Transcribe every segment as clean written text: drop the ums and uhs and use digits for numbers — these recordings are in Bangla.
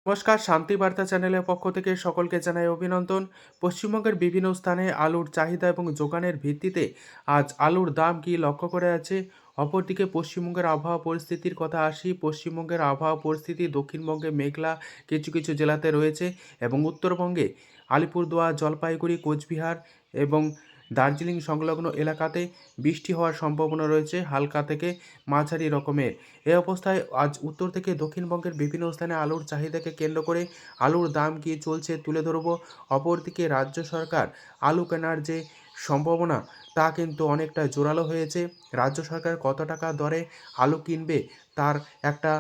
নমস্কার, শান্তি বার্তা চ্যানেলের পক্ষ থেকে সকলকে জানাই অভিনন্দন। পশ্চিমবঙ্গের বিভিন্ন স্থানে আলুর চাহিদা এবং যোগানের ভিত্তিতে আজ আলুর দাম কী লক্ষ্য করে আছে। অপরদিকে পশ্চিমবঙ্গের আবহাওয়া পরিস্থিতির কথা আসি। পশ্চিমবঙ্গের আবহাওয়া পরিস্থিতি দক্ষিণবঙ্গে মেঘলা কিছু কিছু জেলাতে রয়েছে এবং উত্তরবঙ্গে আলিপুরদুয়ার, জলপাইগুড়ি, কোচবিহার এবং দার্জিলিং সংলগ্ন এলাকাতে বৃষ্টি হওয়ার সম্ভাবনা রয়েছে হালকা থেকে মাঝারি রকমের। এ অবস্থায় আজ উত্তর থেকে দক্ষিণবঙ্গের বিভিন্ন স্থানে আলুর চাহিদাকে কেন্দ্র করে আলুর দাম কী চলছে তুলে ধরব। অপরদিকে রাজ্য সরকার আলু কেনার যে সম্ভাবনা তা কিন্তু অনেকটা জোরালো হয়েছে। রাজ্য সরকার কত টাকা দরে আলু কিনবে তার একটা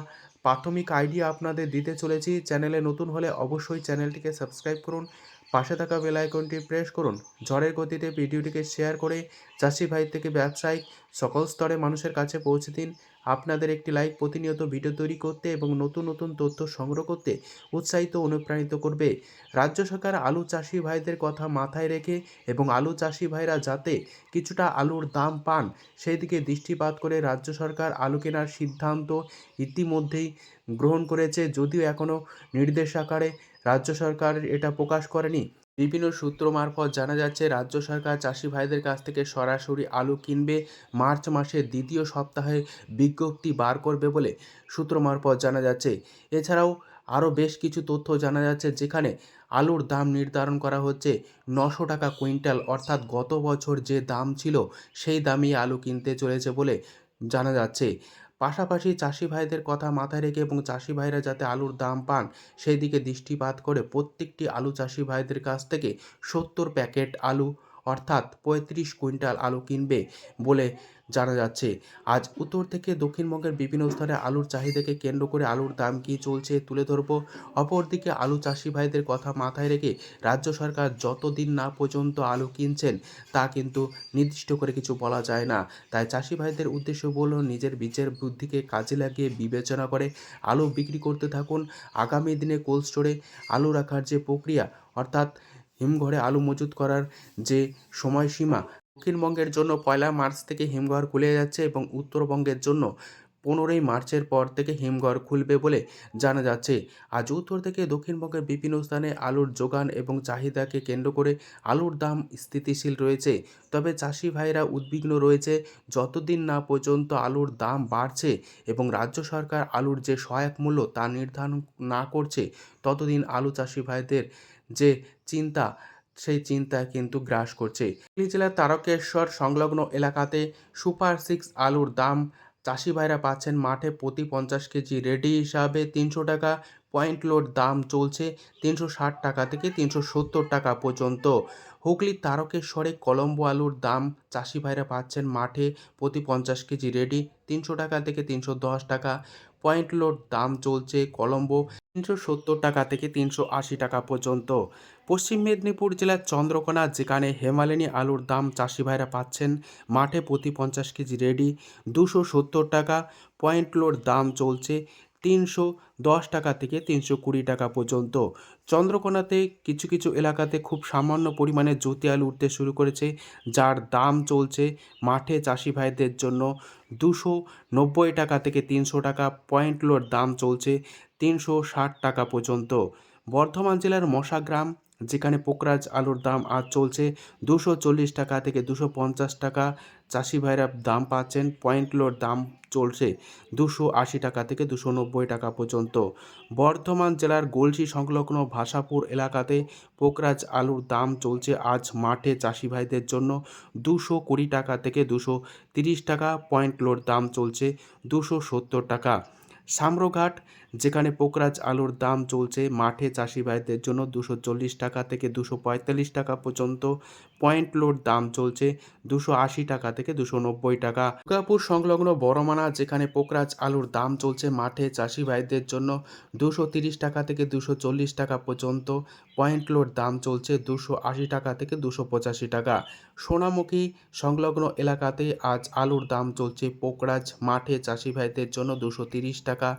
প্রাথমিক আইডিয়া আপনাদের দিতে চলেছি। চ্যানেলে নতুন হলে অবশ্যই চ্যানেলটিকে সাবস্ক্রাইব করুন, পাশে থাকা বেল আইকনটি প্রেস করুন। ঝড়ের গতিতে ভিডিওটিকে শেয়ার করে চাষি ভাই থেকে ব্যবসায়িক সকল স্তরে মানুষের কাছে পৌঁছে দিন। আপনাদের একটি লাইক প্রতিনিয়ত ভিডিও তৈরি করতে এবং নতুন নতুন তথ্য সংগ্রহ করতে উৎসাহিত অনুপ্রাণিত করবে। রাজ্য সরকার আলু চাষি ভাইদের কথা মাথায় রেখে এবং আলু চাষি ভাইরা যাতে কিছুটা আলুর দাম পান সেই দিকে দৃষ্টিপাত করে রাজ্য সরকার আলু কেনার সিদ্ধান্ত ইতিমধ্যেই গ্রহণ করেছে, যদিও এখনও নির্দেশ আকারে রাজ্য সরকার এটা প্রকাশ করেনি। বিভিন্ন সূত্র মারফত জানা যাচ্ছে রাজ্য সরকার চাষি ভাইদের কাছ থেকে সরাসরি আলু কিনবে, মার্চ মাসের দ্বিতীয় সপ্তাহে বিজ্ঞপ্তি বার করবে বলে সূত্র মারফত জানা যাচ্ছে। এছাড়াও আরও বেশ কিছু তথ্য জানা যাচ্ছে, যেখানে আলুর দাম নির্ধারণ করা হচ্ছে 900 টাকা কুইন্টাল, অর্থাৎ গত বছর যে দাম ছিল সেই দামেই আলু কিনতে চলেছে বলে জানা যাচ্ছে। পাশাপাশি চাষি ভাইদের কথা মাথায় রেখে এবং চাষি ভাইরা যাতে আলুর দাম পান সেই দিকে দৃষ্টিপাত করে প্রত্যেকটি আলু চাষি ভাইদের কাছ থেকে 70 প্যাকেট আলু, অর্থাৎ 35 কুইন্টাল আলু কিনবে বলে জানা যাচ্ছে। আজ উত্তর থেকে দক্ষিণবঙ্গের বিভিন্ন স্থানে আলুর চাহিদাকে কেন্দ্র করে আলুর দাম কী চলছে তুলে ধরব। অপরদিকে আলু চাষি ভাইদের কথা মাথায় রেখে রাজ্য সরকার যতদিন না পর্যন্ত আলু কিনছেন তা কিন্তু নির্দিষ্ট করে কিছু বলা যায় না। তাই চাষি ভাইদের উদ্দেশ্য বলল, নিজের বীজের বুদ্ধিকে কাজে লাগিয়ে বিবেচনা করে আলু বিক্রি করতে থাকুন। আগামী দিনে কোল্ড স্টোরে আলু রাখার যে প্রক্রিয়া, অর্থাৎ হিমঘরে আলু মজুত করার যে সময়সীমা, দক্ষিণবঙ্গের জন্য 1 মার্চ থেকে হিমঘর খুলে যাচ্ছে এবং উত্তরবঙ্গের জন্য 15 মার্চের পর থেকে হিমঘর খুলবে বলে জানা যাচ্ছে। আজ উত্তর থেকে দক্ষিণবঙ্গের বিভিন্ন স্থানে আলুর যোগান এবং চাহিদাকে কেন্দ্র করে আলুর দাম স্থিতিশীল রয়েছে। তবে চাষি ভাইরা উদ্বিগ্ন রয়েছে, যতদিন না পর্যন্ত আলুর দাম বাড়ছে এবং রাজ্য সরকার আলুর যে সহায়ক মূল্য তা নির্ধারণ না করছে, ততদিন আলু চাষি ভাইদের যে চিন্তা সেই চিন্তা কিন্তু গ্রাস করছে। হুগলি জেলার তারকেশ্বর সংলগ্ন এলাকাতে সুপার 6 আলুর দাম চাষি ভাইরা পাচ্ছেন মাঠে প্রতি 50 কেজি রেডি হিসাবে 300 টাকা। পয়েন্ট লোড দাম চলছে 360 টাকা থেকে 370 টাকা পর্যন্ত। হুগলির তারকেশ্বরে কলম্বো আলুর দাম চাষি ভাইরা পাচ্ছেন মাঠে প্রতি 50 কেজি রেডি 300 টাকা থেকে 310 টাকা। পয়েন্ট লোড দাম চলছে কলম্বো 370 টাকা থেকে 380 টাকা পর্যন্ত। পশ্চিম মেদিনীপুর জেলার চন্দ্রকোনা, যেখানে হেমালিনী আলুর দাম চাষি ভাইরা পাচ্ছেন মাঠে প্রতি 50 কেজি রেডি 270 টাকা। পয়েন্ট লোড দাম চলছে 310 টাকা থেকে 320 টাকা পর্যন্ত। চন্দ্রকোনাতে কিছু কিছু এলাকাতে খুব সামান্য পরিমাণে জ্যোতি আলু উঠতে শুরু করেছে, যার দাম চলছে মাঠে চাষি ভাইদের জন্য 290 টাকা থেকে 300 টাকা। পয়েন্ট লোড দাম চলছে 360 টাকা পর্যন্ত। বর্ধমান জেলার মশাগ্রাম, যেখানে পোকরাজ আলুর দাম আজ চলছে 240 টাকা থেকে 250 টাকা। চাষি ভাইরা দাম পাচ্ছেন, পয়েন্ট লোড দাম চলছে 280 টাকা থেকে 290 টাকা পর্যন্ত। বর্ধমান জেলার গলসি সংলগ্ন ভাষাপুর এলাকাতে পোকরাজ আলুর দাম চলছে আজ মাঠে চাষি ভাইদের জন্য 220 টাকা থেকে 230 টাকা। পয়েন্ট লোড দাম চলছে 270 টাকা। সাম্রঘাট, যেখানে পোকরাজ আলুর দাম চলছে মাঠে চাষি ভাইদের জন্য 240 টাকা থেকে 245 টাকা পর্যন্ত। পয়েন্ট লোড দাম চলছে 280 টাকা থেকে 290 টাকা। দুর্গাপুর সংলগ্ন বড়মানা, যেখানে পোকরাজ আলুর দাম চলছে মাঠে চাষি ভাইদের জন্য 230 টাকা থেকে 240 টাকা পর্যন্ত। পয়েন্ট লোড দাম চলছে 280 টাকা থেকে 285 টাকা। সোনামুখী সংলগ্ন এলাকাতে আজ আলুর দাম চলছে পোকরাজ মাঠে চাষি ভাইদের জন্য 230 টাকা।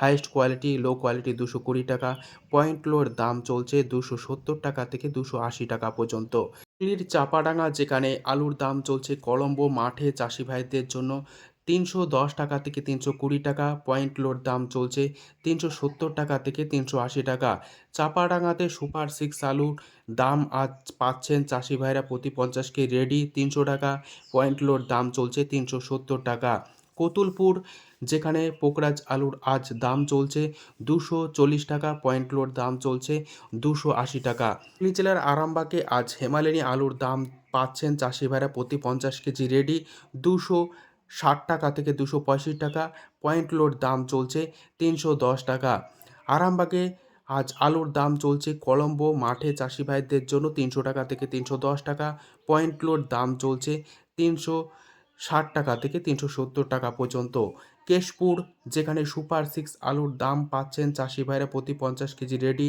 হাইস্ট কোয়ালিটি, লো কোয়ালিটি 220 টাকা। পয়েন্ট লোড দাম চলছে 270 টাকা থেকে 280 টাকা পর্যন্ত। হুগলির চাপাডাঙ্গা, যেখানে আলুর দাম চলছে কলম্বো মাঠে চাষি ভাইদের জন্য 310 থেকে 320 টাকা, পয়েন্ট কিলোর দাম চলছে 370 টাকা থেকে 380 টাকা। চাপাডাঙ্গাতে সুপার 6 আলুর দাম আজ পাচ্ছেন চাষি ভাইরা প্রতি 50 কেজি রেডি 300 টাকা, পয়েন্ট কিলোর দাম চলছে 370 টাকা। কতুলপুর যেখানে পোকরাজ আলুর আজ দাম চলছে 240 টাকা, পয়েন্ট কিলোর দাম চলছে 280 টাকা। হুগলি জেলার আরামবাগে আজ হেমালিনী আলুর দাম পাচ্ছেন চাষি ভাইরা প্রতি 50 কেজি রেডি 260 টাকা থেকে 265 টাকা, পয়েন্ট কিলোর দাম চলছে 310 টাকা। আরামবাগে আজ আলুর দাম চলছে কলম্বো মাঠে চাষি ভাইদের জন্য 300 টাকা থেকে 310 টাকা, পয়েন্ট কিলোর দাম চলছে 360 টাকা থেকে 370 টাকা পর্যন্ত। কেশপুর যেখানে সুপার 6 আলুর দাম পাচ্ছেন চাষি ভাইরা প্রতি 50 কেজি রেডি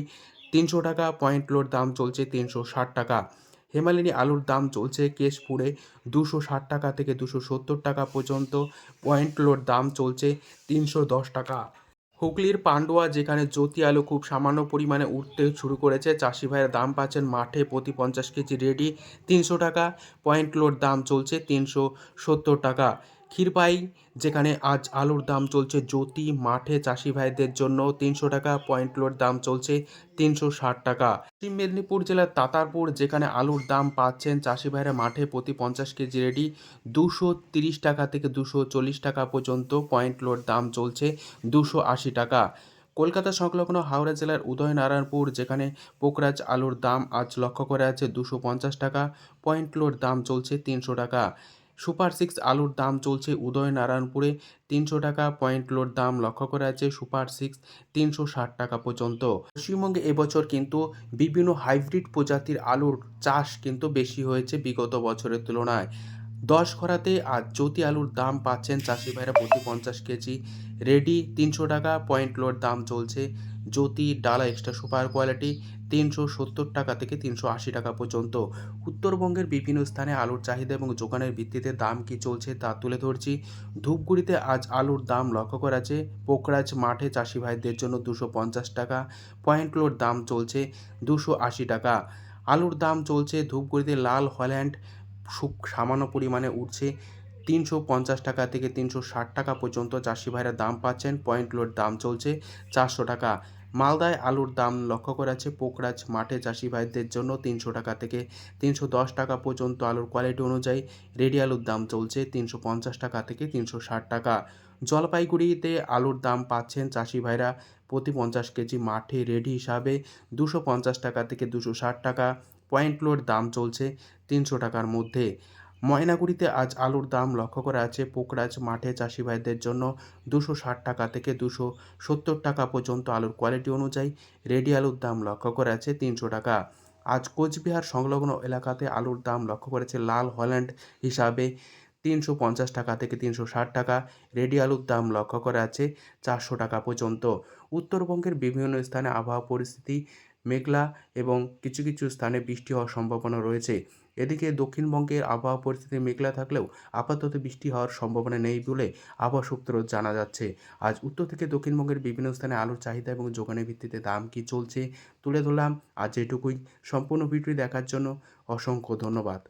300 টাকা, পয়েন্ট কিলোর দাম চলছে 360 টাকা। হেমালিনী আলুর দাম চলছে কেশপুরে 260 টাকা থেকে 270 টাকা পর্যন্ত, পয়েন্ট কিলোর দাম চলছে 310 টাকা। হুগলির পান্ডুয়া যেখানে জ্যোতি আলু খুব সামান্য পরিমাণে উঠতে শুরু করেছে, চাষি ভাইয়ের দাম পাচ্ছেন মাঠে প্রতি 50 কেজি রেডি 300 টাকা, পয়েন্ট কিলোর দাম চলছে 370 টাকা। ক্ষীরপাই যেখানে আজ আলুর দাম চলছে জ্যোতি মাঠে চাষি ভাইদের জন্য 300 টাকা, পয়েন্ট কিলোর দাম চলছে 360 টাকা। পশ্চিম মেদিনীপুর জেলার তাতারপুর যেখানে আলুর দাম পাচ্ছেন চাষি ভাইরা মাঠে প্রতি 50 কেজি রেডি 230 টাকা থেকে 240 টাকা পর্যন্ত, পয়েন্ট কিলোর দাম চলছে 280 টাকা। কলকাতা সংলগ্ন হাওড়া জেলার উদয়নারায়ণপুর যেখানে পোকরাজ আলুর দাম আজ লক্ষ্য করে আছে 250 টাকা, পয়েন্ট কিলোর দাম চলছে 300 টাকা। সুপার 6 আলুর দাম চলছে উদয়নারায়ণপুরে 300 টাকা, পয়েন্ট কিলোর দাম লক্ষ্য করে আছে সুপার 6 360 টাকা পর্যন্ত। পশ্চিমবঙ্গে এবছর কিন্তু বিভিন্ন হাইব্রিড প্রজাতির আলুর চাষ কিন্তু বেশি হয়েছে বিগত বছরের তুলনায়। 10 খরাতে আজ জ্যোতি আলুর দাম পাচ্ছেন চাষি ভাইরা প্রতি 50 কেজি রেডি 300 টাকা, পয়েন্ট কিলোর দাম চলছে জ্যোতি ডালা এক্সট্রা সুপার কোয়ালিটি 370 টাকা থেকে 380 টাকা পর্যন্ত। উত্তরবঙ্গের বিভিন্ন স্থানে আলুর চাহিদা এবং যোগানের ভিত্তিতে দাম কি চলছে তা তুলে ধরছি। ধূপগুড়িতে আজ আলুর দাম লক্ষ্য করা আছে পোকরাজ মাঠে চাষি ভাইদের জন্য 250 টাকা, পয়েন্ট কিলোর দাম চলছে 280 টাকা। আলুর দাম চলছে ধূপগুড়িতে লাল হল্যান্ড সামান্য পরিমাণে উঠছে 350 টাকা থেকে 360 টাকা পর্যন্ত চাষি ভাইরা দাম পাচ্ছেন, পয়েন্ট কিলোর দাম চলছে 400 টাকা। মালদায় আলুর দাম লক্ষ্য করা আছে পোকরাজ মাঠে চাষি ভাইদের জন্য 300 টাকা থেকে 310 টাকা পর্যন্ত, আলুর কোয়ালিটি অনুযায়ী রেডি আলুর দাম চলছে 350 টাকা থেকে 360 টাকা। জলপাইগুড়িতে আলুর দাম পাচ্ছেন চাষি ভাইরা প্রতি 50 কেজি মাঠে রেডি হিসাবে 250 টাকা থেকে 260 টাকা, পয়েন্ট কিলোর দাম চলছে 300 টাকার মধ্যে। ময়নাগুড়িতে আজ আলুর দাম লক্ষ্য করা আছে পোকরাজ মাঠে চাষি ভাইদের জন্য 260 টাকা থেকে 270 টাকা পর্যন্ত, আলুর কোয়ালিটি অনুযায়ী রেডি আলুর দাম লক্ষ্য করা আছে 300 টাকা। আজ কোচবিহার সংলগ্ন এলাকাতে আলুর দাম লক্ষ্য করেছে লাল হল্যান্ড হিসাবে 350 টাকা থেকে 360 টাকা, রেডি আলুর দাম লক্ষ্য করা আছে 400 টাকা পর্যন্ত। উত্তরবঙ্গের বিভিন্ন স্থানে আবহাওয়া পরিস্থিতি মেঘলা এবং কিছু কিছু স্থানে বৃষ্টি হওয়ার সম্ভাবনা রয়েছে। এদিকে দক্ষিণবঙ্গের আবহাওয়া পরিস্থিতি মেঘলা থাকলেও আপাতত বৃষ্টি হওয়ার সম্ভাবনা নেই বলে আবহাওয়া সূত্র জানা যাচ্ছে। আজ উত্তর থেকে দক্ষিণবঙ্গের বিভিন্ন স্থানে আলুর চাহিদা এবং যোগানের ভিত্তিতে দাম কী চলছে তুলে ধরলাম। আজ এটুকুই। সম্পূর্ণ ভিডিওটি দেখার জন্য অসংখ্য ধন্যবাদ।